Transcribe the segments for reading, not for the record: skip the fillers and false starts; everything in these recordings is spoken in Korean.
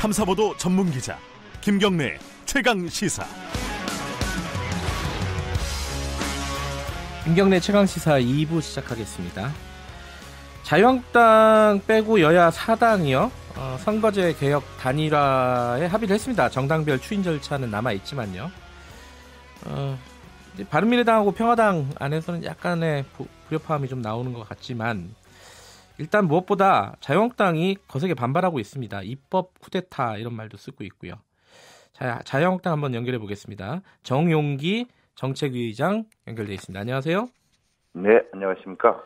탐사보도 전문 기자 김경래 최강 시사. 김경래 최강 시사 2부 시작하겠습니다. 자유한국당 빼고 여야 4당이요. 선거제 개혁 단일화에 합의를 했습니다. 정당별 추인 절차는 남아있지만요. 바른미래당하고 평화당 안에서는 약간의 불협화음이 좀 나오는 것 같지만 일단 무엇보다 자유한국당이 거세게 반발하고 있습니다. 입법 쿠데타 이런 말도 쓰고 있고요. 자유한국당 한번 연결해 보겠습니다. 정용기 정책위의장 연결돼 있습니다. 안녕하세요. 네, 안녕하십니까.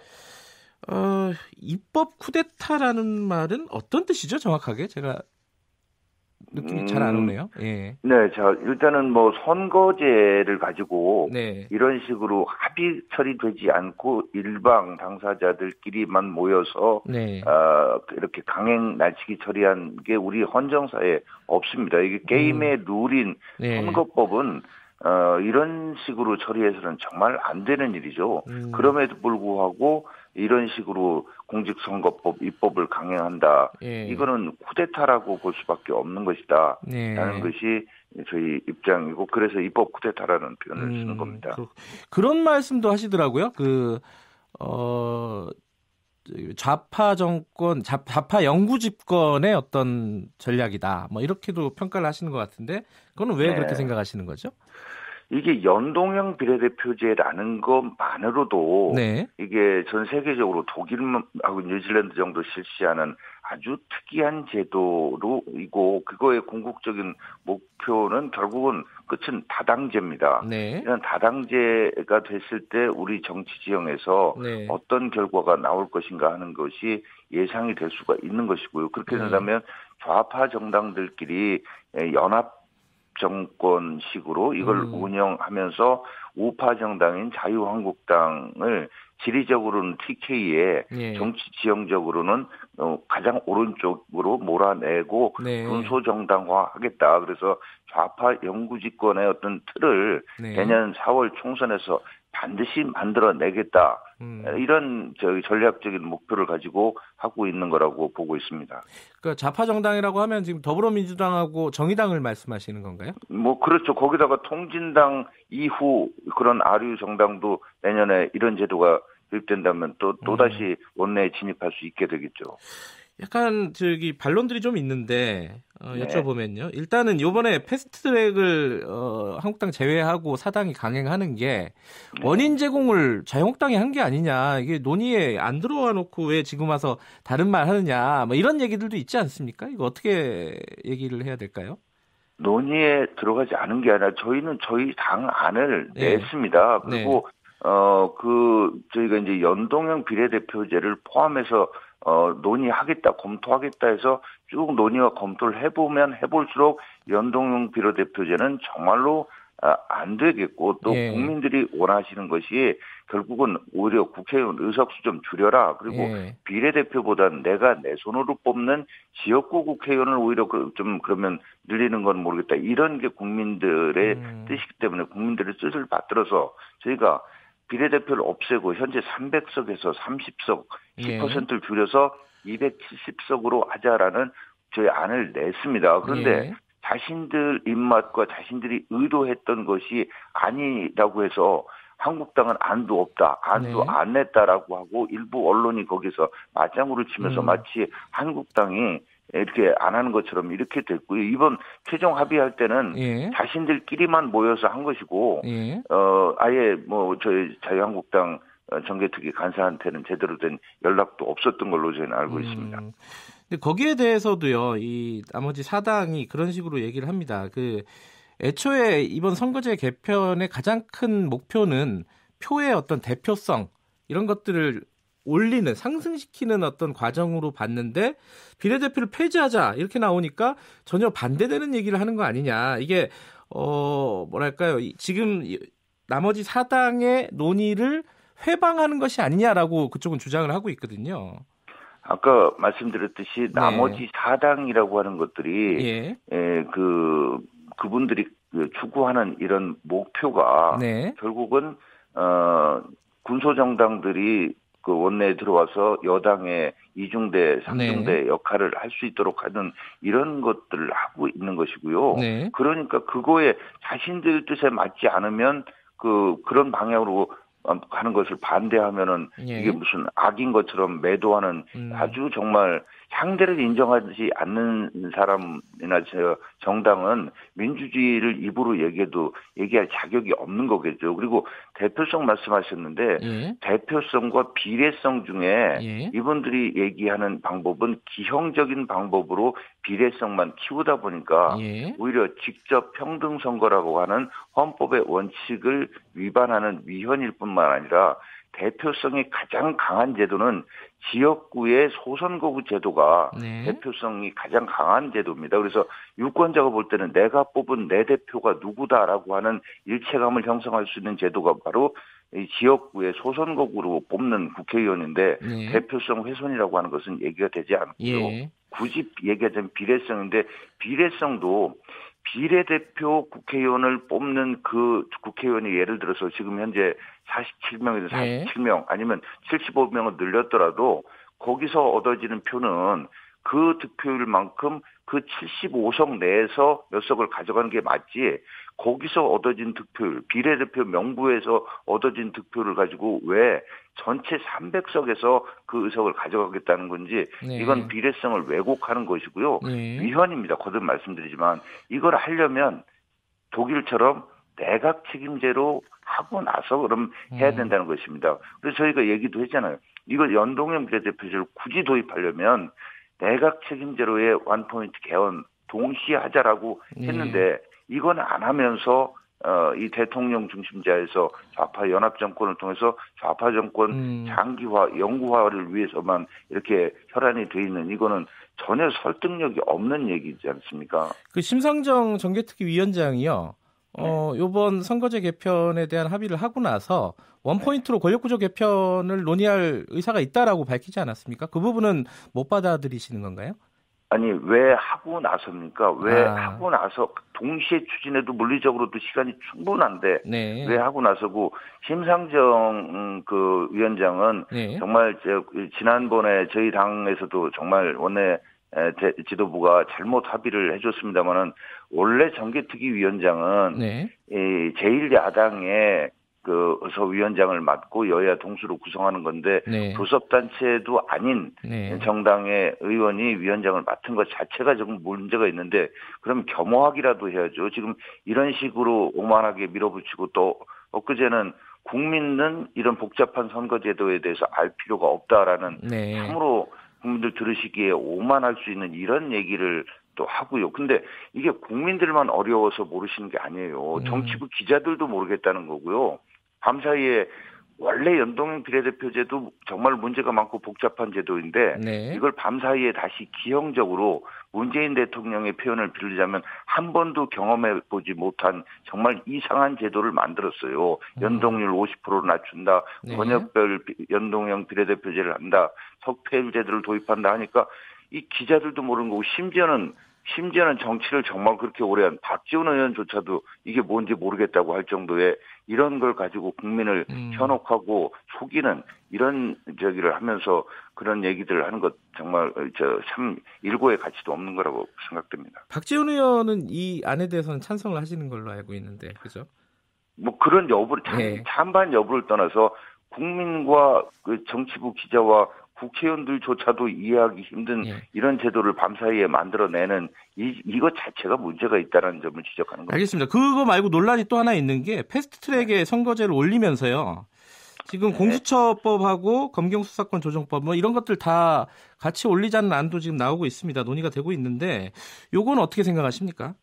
입법 쿠데타라는 말은 어떤 뜻이죠, 정확하게? 제가 느낌이 잘 안 오네요. 예. 네, 자, 일단은 뭐 선거제를 가지고 네. 이런 식으로 합의 처리되지 않고 일방 당사자들끼리만 모여서 네. 이렇게 강행 날치기 처리한 게 우리 헌정사에 없습니다. 이게 게임의 룰인 네. 선거법은 이런 식으로 처리해서는 정말 안 되는 일이죠. 그럼에도 불구하고 이런 식으로 공직선거법 입법을 강행한다. 예. 이거는 쿠데타라고 볼 수밖에 없는 것이다. 네. 라는 것이 저희 입장이고 그래서 입법 쿠데타라는 표현을 쓰는 겁니다. 그런 말씀도 하시더라고요. 좌파 정권, 좌파 영구 집권의 어떤 전략이다. 뭐 이렇게도 평가를 하시는 것 같은데 그거는 왜 그렇게 생각하시는 거죠? 이게 연동형 비례대표제라는 것만으로도 네. 이게 전 세계적으로 독일하고 뉴질랜드 정도 실시하는 아주 특이한 제도로이고 그거의 궁극적인 목표는 결국은 끝은 다당제입니다. 네. 이런 다당제가 됐을 때 우리 정치 지형에서 네. 어떤 결과가 나올 것인가 하는 것이 예상이 될 수가 있는 것이고요. 그렇게 된다면 좌파 정당들끼리 연합 정권식으로 이걸 운영하면서 우파 정당인 자유한국당을 지리적으로는 TK에 예. 정치 지형적으로는 가장 오른쪽으로 몰아내고 네. 군소정당화하겠다. 그래서 좌파 영구집권의 어떤 틀을 네. 내년 4월 총선에서 반드시 만들어내겠다. 이런 전략적인 목표를 가지고 하고 있는 거라고 보고 있습니다. 그러니까 좌파 정당이라고 하면 지금 더불어민주당하고 정의당을 말씀하시는 건가요? 뭐 그렇죠. 거기다가 통진당 이후 그런 아류 정당도 내년에 이런 제도가 도입된다면 또다시 원내에 진입할 수 있게 되겠죠. 약간 반론들이 좀 있는데 여쭤보면요. 일단은 이번에 패스트트랙을 한국당 제외하고 사당이 강행하는 게 원인 제공을 자유한국당이 한 게 아니냐. 이게 논의에 안 들어와 놓고 왜 지금 와서 다른 말 하느냐. 뭐 이런 얘기들도 있지 않습니까? 이거 어떻게 얘기를 해야 될까요? 논의에 들어가지 않은 게 아니라 저희는 저희 당 안을 냈습니다. 그리고 저희가 이제 연동형 비례대표제를 포함해서 논의하겠다, 검토하겠다 해서 쭉 논의와 검토를 해보면 해볼수록 연동형 비례대표제는 정말로 안 되겠고 또 국민들이 원하시는 것이 결국은 오히려 국회의원 의석수 좀 줄여라. 그리고 비례대표보다는 내가 내 손으로 뽑는 지역구 국회의원을 오히려 좀 그러면 늘리는 건 모르겠다. 이런 게 국민들의 뜻이기 때문에 국민들의 뜻을 받들어서 저희가 비례대표를 없애고 현재 300석에서 30석 10%를 줄여서 270석으로 하자라는 저희 안을 냈습니다. 그런데 자신들 입맛과 자신들이 의도했던 것이 아니라고 해서 한국당은 안도 없다, 안도 안 냈다라고 하고 일부 언론이 거기서 맞장구를 치면서 마치 한국당이 이렇게 안 하는 것처럼 이렇게 됐고요. 이번 최종 합의할 때는 자신들끼리만 모여서 한 것이고 아예 뭐 저희 자유한국당 정개특위 간사한테는 제대로 된 연락도 없었던 걸로 저희는 알고 있습니다. 근데 거기에 대해서도요. 이 나머지 사당이 그런 식으로 얘기를 합니다. 애초에 이번 선거제 개편의 가장 큰 목표는 표의 어떤 대표성 이런 것들을 올리는 상승시키는 어떤 과정으로 봤는데 비례대표를 폐지하자 이렇게 나오니까 전혀 반대되는 얘기를 하는 거 아니냐. 이게 뭐랄까요. 지금 나머지 사당의 논의를 회방하는 것이 아니냐라고 그쪽은 주장을 하고 있거든요. 아까 말씀드렸듯이 나머지 사당이라고 하는 것들이 그분들이 추구하는 이런 목표가 결국은 군소정당들이 그 원내에 들어와서 여당의 이중대, 삼중대 네. 역할을 할 수 있도록 하는 이런 것들을 하고 있는 것이고요. 네. 그러니까 그거에 자신들 뜻에 맞지 않으면 그런 방향으로 가는 것을 반대하면은 예. 이게 무슨 악인 것처럼 매도하는 아주 정말 상대를 인정하지 않는 사람이나 정당은 민주주의를 입으로 얘기할 자격이 없는 거겠죠. 그리고 대표성 말씀하셨는데 예. 대표성과 비례성 중에 예. 이분들이 얘기하는 방법은 기형적인 방법으로 비례성만 키우다 보니까 예. 오히려 직접 평등 선거라고 하는 헌법의 원칙을 위반하는 위헌일 뿐만 아니라 대표성이 가장 강한 제도는 지역구의 소선거구 제도가 네. 대표성이 가장 강한 제도입니다. 그래서 유권자가 볼 때는 내가 뽑은 내 대표가 누구다라고 하는 일체감을 형성할 수 있는 제도가 바로 이 지역구의 소선거구로 뽑는 국회의원인데 네. 대표성 훼손이라고 하는 것은 얘기가 되지 않고요. 예. 굳이 얘기하자면 비례성인데 비례성도 비례대표 국회의원을 뽑는 그 국회의원이 예를 들어서 지금 현재 47명에서 47명 아니면 75명을 늘렸더라도 거기서 얻어지는 표는 그 득표율만큼 그 75석 내에서 몇 석을 가져가는 게 맞지 거기서 얻어진 득표율, 비례대표 명부에서 얻어진 득표를 가지고 왜 전체 300석에서 그 의석을 가져가겠다는 건지 네. 이건 비례성을 왜곡하는 것이고요. 네. 위헌입니다. 거듭 말씀드리지만 이걸 하려면 독일처럼 내각 책임제로 하고 나서 그럼 해야 된다는 것입니다. 그래서 저희가 얘기도 했잖아요. 이걸 연동형 비례대표제를 굳이 도입하려면 내각 책임제로의 원포인트 개헌 동시에 하자라고 했는데 이건 안 하면서 이 대통령 중심제에서 좌파 연합 정권을 통해서 좌파 정권 장기화, 영구화를 위해서만 이렇게 혈안이 돼 있는 이거는 전혀 설득력이 없는 얘기지 않습니까? 그 심상정 정개특위 위원장이요. 요번 선거제 개편에 대한 합의를 하고 나서 원포인트로 권력구조 개편을 논의할 의사가 있다라고 밝히지 않았습니까? 그 부분은 못 받아들이시는 건가요? 아니 왜 하고 나서입니까? 왜 하고 나서 동시에 추진해도 물리적으로도 시간이 충분한데 네. 왜 하고 나서고 심상정 그 위원장은 네. 정말 지난번에 저희 당에서도 정말 원내 지도부가 잘못 합의를 해줬습니다만은 원래 정개특위 위원장은 네. 이 제1야당의 그서 위원장을 맡고 여야 동수로 구성하는 건데 네. 교섭단체도 아닌 네. 정당의 의원이 위원장을 맡은 것 자체가 조금 문제가 있는데 그럼 겸허하기라도 해야죠. 지금 이런 식으로 오만하게 밀어붙이고 또 엊그제는 국민은 이런 복잡한 선거제도에 대해서 알 필요가 없다라는 네. 참으로 국민들 들으시기에 오만할 수 있는 이런 얘기를 또 하고요. 근데 이게 국민들만 어려워서 모르시는 게 아니에요. 정치부 기자들도 모르겠다는 거고요. 밤사이에 원래 연동형 비례대표제도 정말 문제가 많고 복잡한 제도인데 네. 이걸 밤사이에 다시 기형적으로 문재인 대통령의 표현을 빌리자면 한 번도 경험해보지 못한 정말 이상한 제도를 만들었어요. 연동률 50%로 낮춘다. 네. 권역별 연동형 비례대표제를 한다. 석패율 제도를 도입한다 하니까 이 기자들도 모르는 거고 심지어는 정치를 정말 그렇게 오래 한 박지원 의원조차도 이게 뭔지 모르겠다고 할 정도의 이런 걸 가지고 국민을 현혹하고 속이는 이런 저기를 하면서 그런 얘기들을 하는 것 정말 참 일고의 가치도 없는 거라고 생각됩니다. 박지원 의원은 이 안에 대해서는 찬성을 하시는 걸로 알고 있는데 그죠? 뭐 그런 여부를 찬반 여부를 떠나서 국민과 그 정치부 기자와 국회의원들조차도 이해하기 힘든 이런 제도를 밤사이에 만들어내는 이것 자체가 문제가 있다는 점을 지적하는 겁니다. 알겠습니다. 그거 말고 논란이 또 하나 있는 게 패스트트랙에 선거제를 올리면서요. 지금 공수처법하고 검경수사권 조정법 뭐 이런 것들 다 같이 올리자는 안도 지금 나오고 있습니다. 논의가 되고 있는데 요건 어떻게 생각하십니까?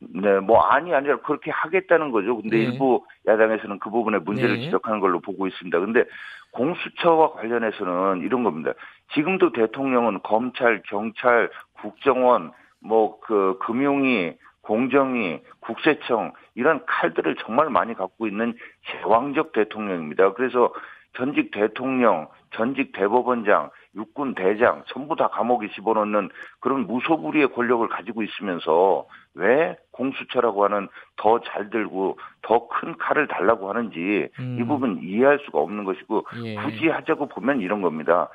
네, 뭐 아니라 그렇게 하겠다는 거죠. 근데 일부 야당에서는 그 부분에 문제를 지적하는 걸로 보고 있습니다. 근데 공수처와 관련해서는 이런 겁니다. 지금도 대통령은 검찰, 경찰, 국정원, 뭐 그 금융위, 공정위, 국세청 이런 칼들을 정말 많이 갖고 있는 제왕적 대통령입니다. 그래서 전직 대통령, 전직 대법원장 육군 대장 전부 다 감옥에 집어넣는 그런 무소불위의 권력을 가지고 있으면서 왜 공수처라고 하는 더 잘 들고 더 큰 칼을 달라고 하는지 이 부분 이해할 수가 없는 것이고 예. 굳이 하자고 보면 이런 겁니다.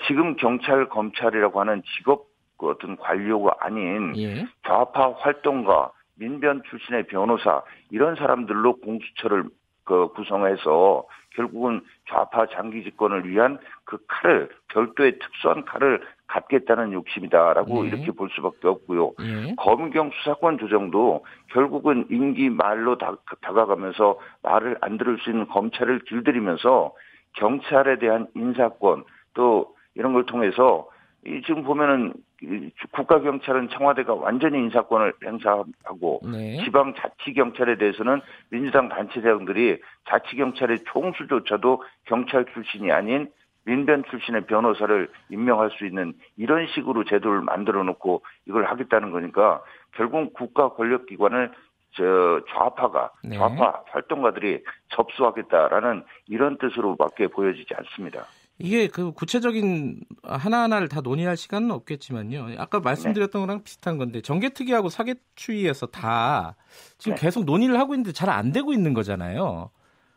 지금 경찰 검찰이라고 하는 직업 어떤 관료가 아닌 예. 좌파 활동가 민변 출신의 변호사 이런 사람들로 공수처를 구성해서 결국은 좌파 장기 집권을 위한 그 칼을 별도의 특수한 칼을 갖겠다는 욕심이다라고 네. 이렇게 볼 수밖에 없고요. 예. 검경 수사권 조정도 결국은 임기 말로 다가가면서 말을 안 들을 수 있는 검찰을 길들이면서 경찰에 대한 인사권 또 이런 걸 통해서 지금 보면은 국가경찰은 청와대가 완전히 인사권을 행사하고 네. 지방자치경찰에 대해서는 민주당 단체장들이 자치경찰의 총수조차도 경찰 출신이 아닌 민변 출신의 변호사를 임명할 수 있는 이런 식으로 제도를 만들어 놓고 이걸 하겠다는 거니까 결국 국가 권력기관을 좌파 활동가들이 접수하겠다라는 이런 뜻으로밖에 보여지지 않습니다. 이게 그 구체적인 하나하나를 다 논의할 시간은 없겠지만요. 아까 말씀드렸던 거랑 비슷한 건데 정개특위하고 사개추위에서 다 지금 계속 논의를 하고 있는데 잘 안 되고 있는 거잖아요.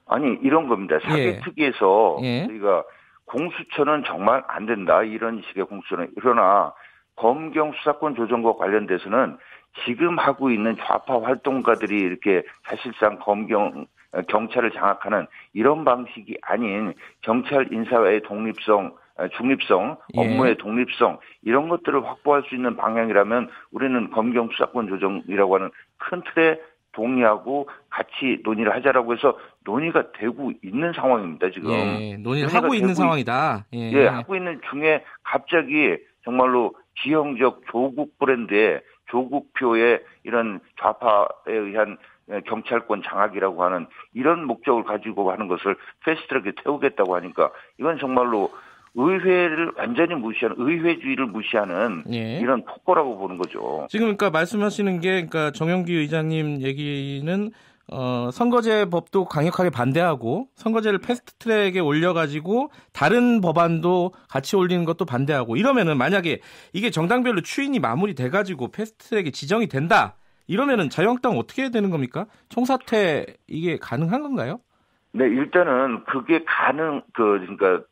아니 이런 겁니다. 사개특위에서 저희가 공수처는 정말 안 된다 이런 식의 공수처는 그러나 검경 수사권 조정과 관련돼서는 지금 하고 있는 좌파 활동가들이 이렇게 사실상 경찰을 장악하는 이런 방식이 아닌 경찰 인사의 독립성, 중립성, 업무의 독립성 이런 것들을 확보할 수 있는 방향이라면 우리는 검경 수사권 조정이라고 하는 큰 틀에 동의하고 같이 논의를 하자라고 해서 논의가 되고 있는 상황입니다. 지금. 논의를 하고 있는 상황이다. 하고 있는 중에 갑자기 정말로 지형적 조국 브랜드의 조국표의 이런 좌파에 의한 경찰권 장악이라고 하는 이런 목적을 가지고 하는 것을 패스트트랙에 태우겠다고 하니까 이건 정말로 의회를 완전히 무시하는 의회주의를 무시하는 이런 폭거라고 보는 거죠. 지금 그러니까 말씀하시는 게 그러니까 정영기 의장님 얘기는 선거제법도 강력하게 반대하고 선거제를 패스트트랙에 올려가지고 다른 법안도 같이 올리는 것도 반대하고 이러면은 만약에 이게 정당별로 추인이 마무리돼가지고 패스트트랙에 지정이 된다. 이러면은 자유한국당 어떻게 해야 되는 겁니까? 총사퇴 이게 가능한 건가요? 네, 일단은 그게 그러니까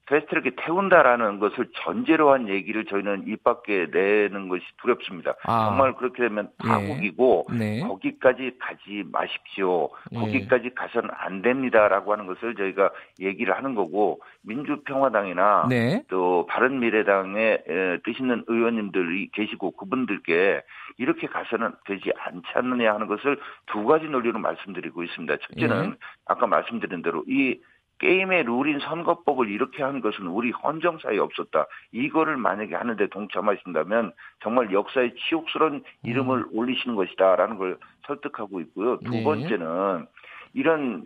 패스트트랙에 태운다라는 것을 전제로 한 얘기를 저희는 입 밖에 내는 것이 두렵습니다. 정말 그렇게 되면 파국이고 거기까지 가지 마십시오. 거기까지 가서는 안 됩니다라고 하는 것을 저희가 얘기를 하는 거고 민주평화당이나 또 바른미래당에 뜻 있는 의원님들이 계시고 그분들께 이렇게 가서는 되지 않지 않느냐 하는 것을 두 가지 논리로 말씀드리고 있습니다. 첫째는 아까 말씀드린 대로 이 게임의 룰인 선거법을 이렇게 한 것은 우리 헌정사에 없었다. 이거를 만약에 하는데 동참하신다면 정말 역사의 치욕스러운 이름을 올리시는 것이다라는 걸 설득하고 있고요. 두 번째는 이런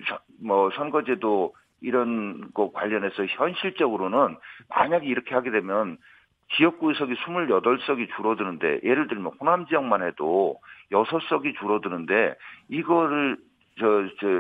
선거제도 이런 거 관련해서 현실적으로는 만약에 이렇게 하게 되면 지역구 의석이 28석이 줄어드는데 예를 들면 호남 지역만 해도 6석이 줄어드는데 이거를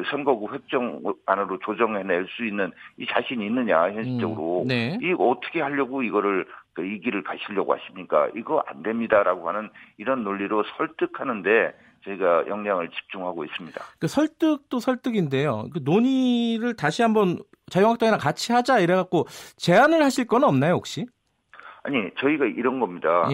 선거구 획정안으로 조정해낼 수 있는 이 자신이 있느냐 현실적으로 이거 어떻게 하려고 이거를 이 길을 가시려고 하십니까? 이거 안 됩니다라고 하는 이런 논리로 설득하는데 저희가 역량을 집중하고 있습니다. 그 설득도 설득인데요. 그 논의를 다시 한번 자유한국당이랑 같이 하자 이래갖고 제안을 하실 건 없나요 혹시? 아니 저희가 이런 겁니다.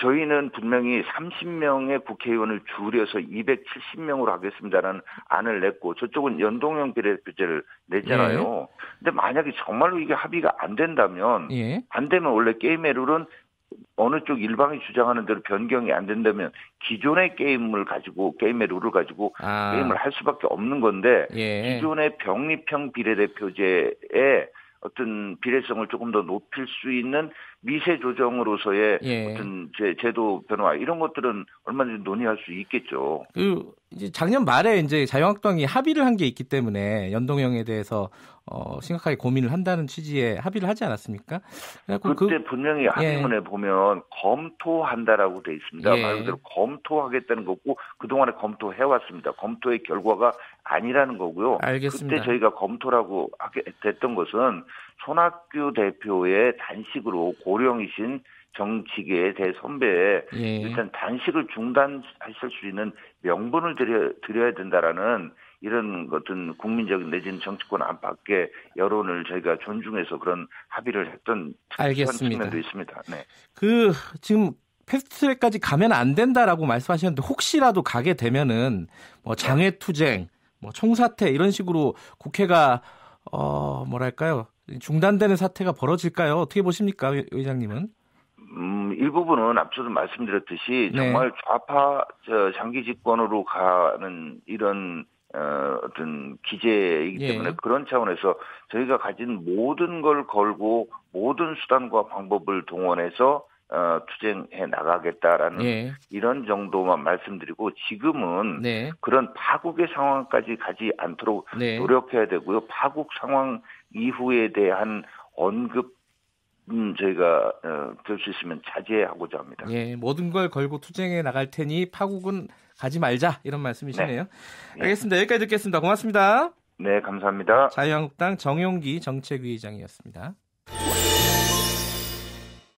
저희는 분명히 30명의 국회의원을 줄여서 270명으로 하겠습니다라는 안을 냈고 저쪽은 연동형 비례대표제를 냈잖아요. 근데 만약에 정말로 이게 합의가 안 된다면 안 되면 원래 게임의 룰은 어느 쪽 일방이 주장하는 대로 변경이 안 된다면 기존의 게임의 룰을 가지고 게임을 할 수밖에 없는 건데 기존의 병립형 비례대표제에 어떤 비례성을 조금 더 높일 수 있는 미세 조정으로서의 어떤 제도 변화 이런 것들은 얼마든지 논의할 수 있겠죠. 이제 작년 말에 이제 자유한국당이 합의를 한 게 있기 때문에 연동형에 대해서 심각하게 고민을 한다는 취지의 합의를 하지 않았습니까? 그때 분명히 합의문에 보면 검토한다라고 돼 있습니다. 말 그대로 검토하겠다는 거고 그동안에 검토해왔습니다. 검토의 결과가 아니라는 거고요. 알겠습니다. 그때 저희가 검토라고 하게 됐던 것은 손학규 대표의 단식으로 고령이신 정치계의 대선배에 일단 단식을 중단하실 수 있는 명분을 드려야 된다라는 이런 어떤 국민적인 내지는 정치권 안팎의 여론을 저희가 존중해서 그런 합의를 했던 알겠습니다. 측면도 있습니다. 네. 지금 패스트트랙까지 가면 안 된다라고 말씀하셨는데 혹시라도 가게 되면은 뭐 장외투쟁, 뭐 총사퇴 이런 식으로 국회가 뭐랄까요 중단되는 사태가 벌어질까요? 어떻게 보십니까, 의장님은? 일부분은 앞서도 말씀드렸듯이 정말 좌파 장기 집권으로 가는 이런 어떤 기제이기 때문에 그런 차원에서 저희가 가진 모든 걸 걸고 모든 수단과 방법을 동원해서 투쟁해 나가겠다라는 이런 정도만 말씀드리고 지금은 그런 파국의 상황까지 가지 않도록 노력해야 되고요. 파국 상황 이후에 대한 언급 저희가 될 수 있으면 자제하고자 합니다. 모든 걸 걸고 투쟁해 나갈 테니 파국은 가지 말자 이런 말씀이시네요. 알겠습니다. 여기까지 듣겠습니다. 고맙습니다. 네, 감사합니다. 자유한국당 정용기 정책위의장이었습니다.